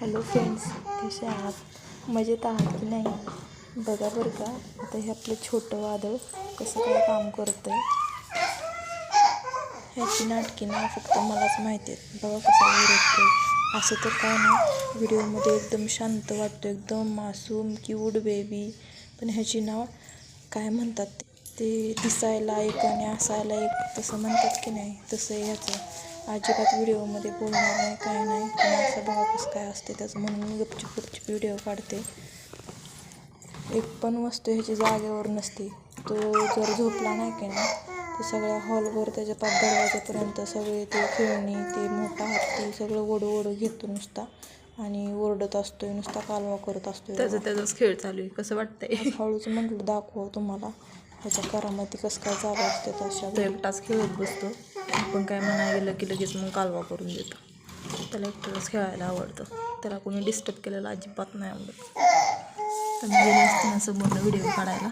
Hello friends, कसे आहात? मजेत आहात की नाही? बघा बरं का, आता हे आपलं छोटं वादळ कसं काय काम करतं आहे. ह्याची नाटकी ना फक्त मलाच माहिती आहेत. बघा कसं ओरडतं. असं तर काय नाही, व्हिडिओमध्ये एकदम शांत वाटतं, एकदम मासूम क्यूट बेबी. पण ह्याची नाव काय म्हणतात ते दिसायला एक आणि असायला एक, तसं म्हणतात की नाही, तसं आहे ह्याचं. अजिबात व्हिडिओमध्ये बोलणार नाही, काय नाही. पण असं बघा कसं काय असते त्याचं, म्हणून मी गपचूप व्हिडिओ काढते. एक पण वस्तू ह्याची जागेवर नसते. तो जर झोपला नाही की नाही, तर सगळ्या हॉलवर त्याच्या पाच दरवाजापर्यंत सगळे ते खेळणी, ते मोठा हत्ती सगळं ओढू घेतो नुसता आणि ओरडत असतोय, नुसता कालवा करत असतोय. त्याचाच खेळ चालू आहे. कसं वाटतंय? हळूच म्हटलं दाखव तुम्हाला ह्याच्या करामती कसं काय चालू असते तशा. तो एकटाच खेळत बसतो. आपण काय म्हणायला गेलं की लगेच मग कालवा करून देतो. त्याला एकटाच खेळायला आवडतं. त्याला कोणी डिस्टर्ब केलेला अजिबात नाही आवडत. तर मी गेले असते ना समोरनं व्हिडिओ काढायला,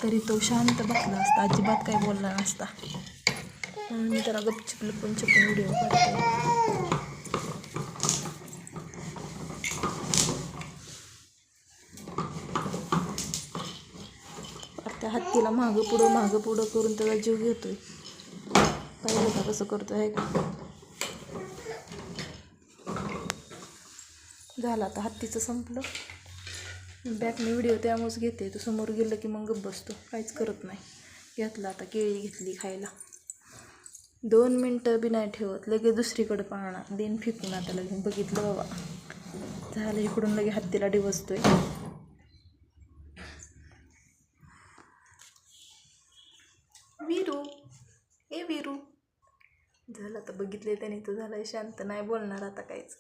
तरी तो शांत बसला असता, अजिबात काही बोलला नसता. म्हणून मी त्याला गपचूप लपून व्हिडिओ काढते. त्या हत्तीला मागं पुढं करून त्याचा जीव घेतोय. पाहिलं का कसं करतोय, आहे का? झालं आता हत्तीचं संपलं. बॅकने व्हिडिओ त्यामुळेच घेते. तो समोर गेलं की मग गप्प बसतो, काहीच करत नाही. घेतला आता केळी घेतली खायला. 2 मिनटं बी नाही ठेवत, लगेच दुसरीकडे पाहणार, देन फेकून. आता लगेच बघितलं बाबा, झालं. इकडून लगे हत्तीला डिवचतोय. वीरू, ए वीरू. झालं आता बघितले त्याने, तो झालाय शांत, नाही बोलणार आता काहीच.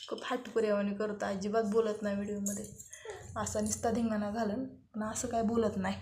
खूप हाटपुऱ्यावानी करतो, अजिबात बोलत नाही व्हिडिओमध्ये. असा नुसता धिंगाणा घालून, पण असं काय बोलत नाही.